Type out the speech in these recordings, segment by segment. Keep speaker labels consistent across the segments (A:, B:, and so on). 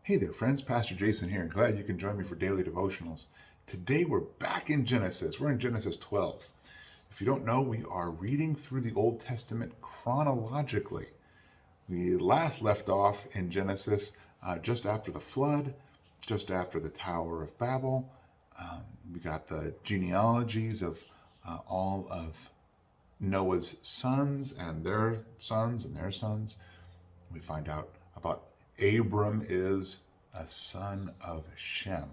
A: Hey there, friends. Pastor Jason here. Glad you can join me for daily devotionals. Today we're back in Genesis. We're in Genesis 12. If you don't know, we are reading through the Old Testament chronologically. We last left off in Genesis just after the flood, just after the Tower of Babel. We got the genealogies of all of Noah's sons and their sons and their sons. We find out about Abram is a son of Shem.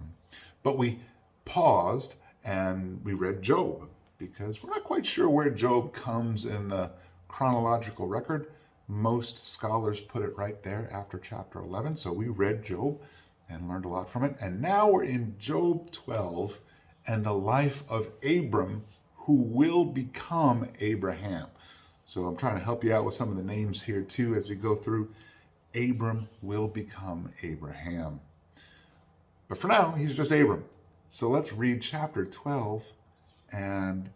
A: But we paused and we read Job because we're not quite sure where Job comes in the chronological record. Most scholars put it right there after chapter 11. So we read Job and learned a lot from it. And now we're in Job 12 and the life of Abram, who will become Abraham. So I'm trying to help you out with some of the names here too as we go through. Abram will become Abraham. But for now, he's just Abram. So let's read chapter 12 and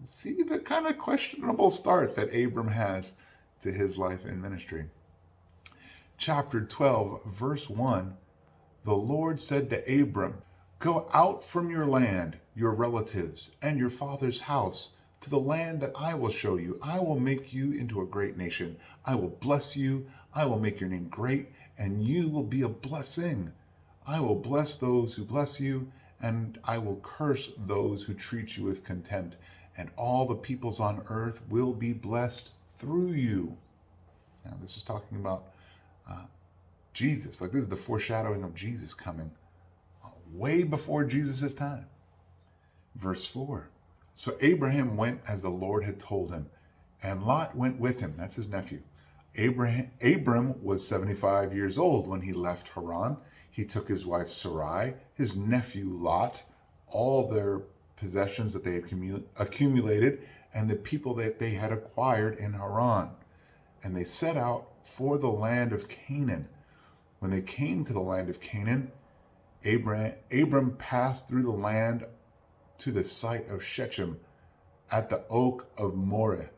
A: see the kind of questionable start that Abram has to his life and ministry. Chapter 12, verse 1, the Lord said to Abram, "Go out from your land, your relatives, and your father's house, to the land that I will show you. I will make you into a great nation. I will bless you. I will make your name great, and you will be a blessing. I will bless those who bless you, and I will curse those who treat you with contempt. And all the peoples on earth will be blessed through you." Now, this is talking about Jesus. Like, this is the foreshadowing of Jesus coming way before Jesus' time. Verse 4. So Abraham went as the Lord had told him, and Lot went with him. That's his nephew. Abram was 75 years old when he left Haran. He took his wife Sarai, his nephew Lot, all their possessions that they had accumulated, and the people that they had acquired in Haran. And they set out for the land of Canaan. When they came to the land of Canaan, Abram passed through the land to the site of Shechem at the oak of Moreh.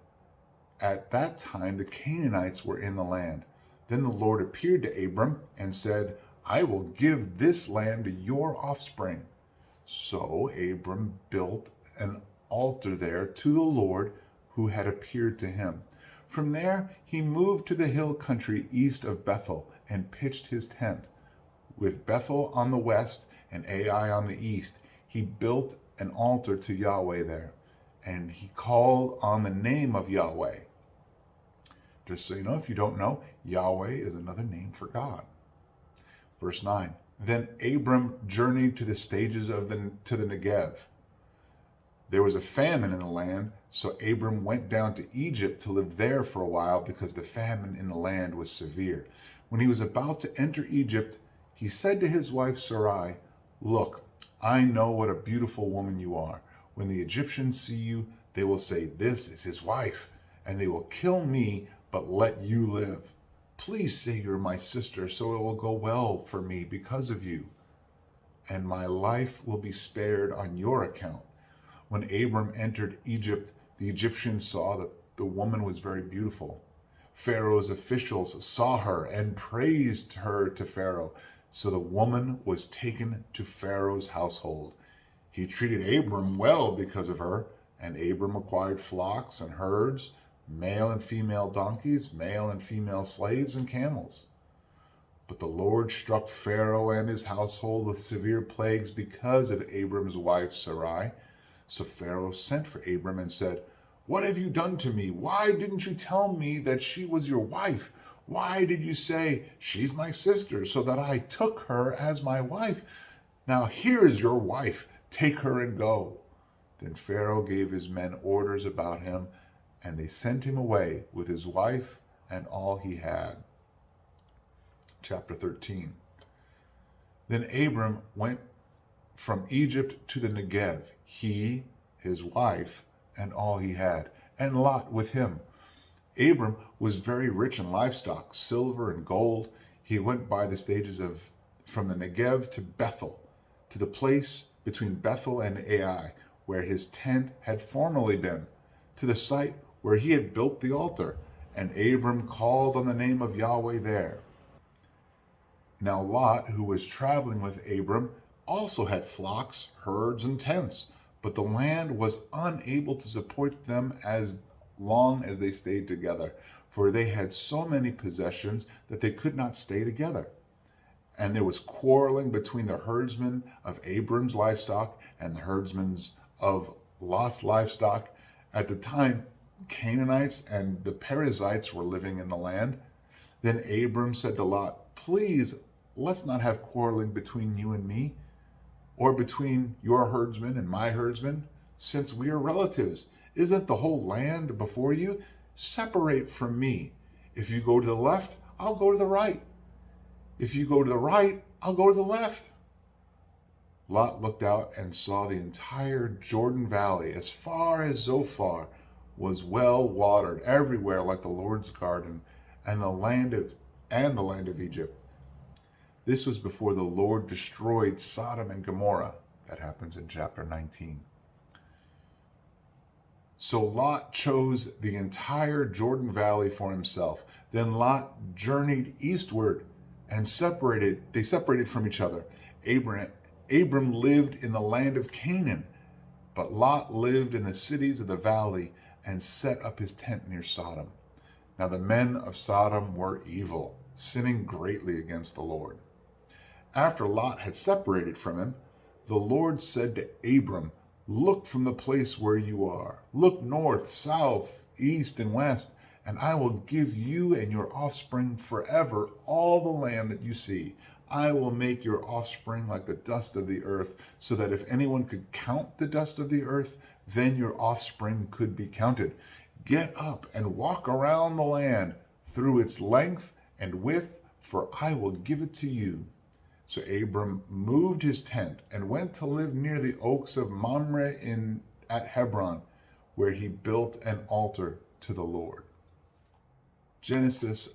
A: At that time, the Canaanites were in the land. Then the Lord appeared to Abram and said, "I will give this land to your offspring." So Abram built an altar there to the Lord who had appeared to him. From there, he moved to the hill country east of Bethel and pitched his tent. With Bethel on the west and Ai on the east, he built an altar to Yahweh there, and he called on the name of Yahweh. Just so you know, if you don't know, Yahweh is another name for God. Verse 9, then Abram journeyed to the stages to the Negev. There was a famine in the land, so Abram went down to Egypt to live there for a while because the famine in the land was severe. When he was about to enter Egypt, he said to his wife Sarai, "Look, I know what a beautiful woman you are. When the Egyptians see you, they will say, 'This is his wife,' and they will kill me, but let you live. Please say you're my sister, so it will go well for me because of you, and my life will be spared on your account." When Abram entered Egypt, the Egyptians saw that the woman was very beautiful. Pharaoh's officials saw her and praised her to Pharaoh. So the woman was taken to Pharaoh's household. He treated Abram well because of her, and Abram acquired flocks and herds, male and female donkeys, male and female slaves, and camels. But the Lord struck Pharaoh and his household with severe plagues because of Abram's wife Sarai. So Pharaoh sent for Abram and said, "What have you done to me? Why didn't you tell me that she was your wife? Why did you say, 'She's my sister,' so that I took her as my wife? Now here is your wife. Take her and go." Then Pharaoh gave his men orders about him, and they sent him away with his wife and all he had. Chapter 13. Then Abram went from Egypt to the Negev, he, his wife, and all he had, and Lot with him. Abram was very rich in livestock, silver and gold. He went by the stages from the Negev to Bethel, to the place between Bethel and Ai, where his tent had formerly been, to the site where he had built the altar. And Abram called on the name of Yahweh there. Now Lot, who was traveling with Abram, also had flocks, herds, and tents, but the land was unable to support them as long as they stayed together, for they had so many possessions that they could not stay together. And there was quarreling between the herdsmen of Abram's livestock and the herdsmen of Lot's livestock. At the time, Canaanites and the Perizzites were living in the land. Then Abram said to Lot, "Please, let's not have quarreling between you and me, or between your herdsmen and my herdsmen, since we are relatives. Isn't the whole land before you? Separate from me. If you go to the left, I'll go to the right. If you go to the right, I'll go to the left." Lot looked out and saw the entire Jordan Valley, as far as Zophar, was well watered everywhere like the Lord's garden, and the land of Egypt. This was before the Lord destroyed Sodom and Gomorrah. That happens in chapter 19. So Lot chose the entire Jordan Valley for himself. Then Lot journeyed eastward and they separated from each other. Abram lived in the land of Canaan, but Lot lived in the cities of the valley and set up his tent near Sodom. Now the men of Sodom were evil, sinning greatly against the Lord. After Lot had separated from him, the Lord said to Abram, "Look from the place where you are. Look north, south, east, and west, and I will give you and your offspring forever all the land that you see. I will make your offspring like the dust of the earth, so that if anyone could count the dust of the earth, then your offspring could be counted. Get up and walk around the land through its length and width, for I will give it to you." So Abram moved his tent and went to live near the oaks of Mamre at Hebron, where he built an altar to the Lord. Genesis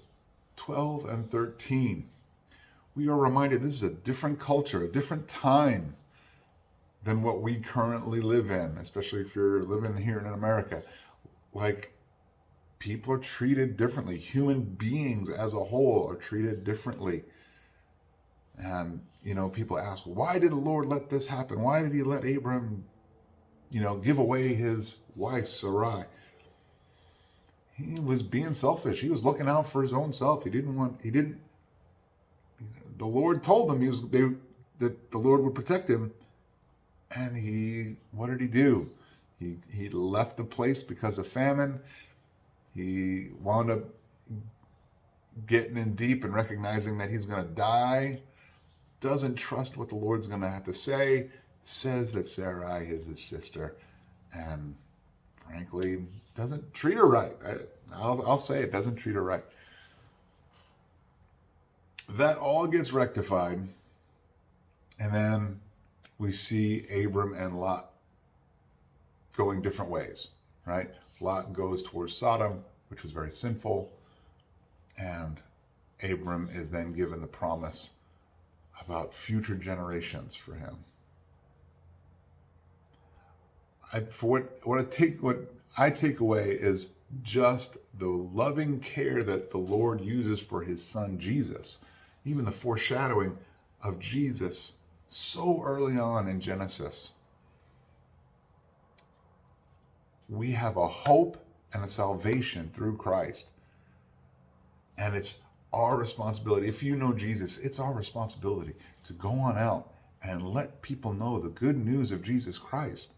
A: 12 and 13. We are reminded this is a different culture, a different time than what we currently live in, especially if you're living here in America. Like, people are treated differently. Human beings as a whole are treated differently. And, people ask, why did the Lord let this happen? Why did he let Abram, give away his wife, Sarai? He was being selfish. He was looking out for his own self. The Lord told him that the Lord would protect him. And what did he do? He left the place because of famine. He wound up getting in deep and recognizing that he's going to die. Doesn't trust what the Lord's going to have to say. Says that Sarai is his sister. And frankly, doesn't treat her right. I'll say it, doesn't treat her right. That all gets rectified. And then we see Abram and Lot going different ways, right? Lot goes towards Sodom, which was very sinful. And Abram is then given the promise about future generations for him. What I take away is just the loving care that the Lord uses for his son Jesus, even the foreshadowing of Jesus so early on in Genesis. We have a hope and a salvation through Christ. And it's our responsibility. If you know Jesus, it's our responsibility to go on out and let people know the good news of Jesus Christ,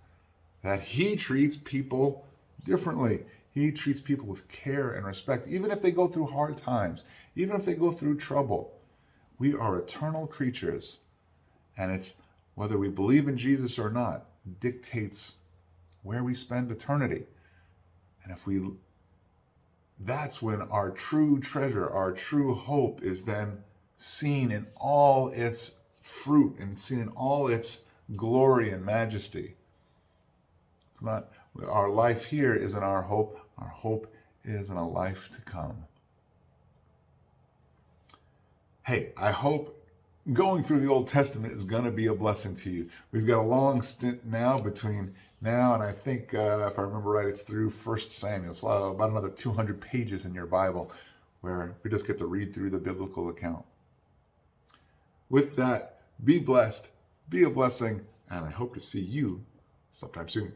A: that he treats people differently. He treats people with care and respect, even if they go through hard times, even if they go through trouble. We are eternal creatures, and it's whether we believe in Jesus or not dictates where we spend eternity. And that's when our true treasure, our true hope is then seen in all its fruit and seen in all its glory and majesty. It's not, our life here isn't our hope. Our hope is in a life to come. Hey, I hope going through the Old Testament is going to be a blessing to you. We've got a long stint now between now and I think, if I remember right, it's through 1 Samuel. So about another 200 pages in your Bible where we just get to read through the biblical account. With that, be blessed, be a blessing, and I hope to see you sometime soon.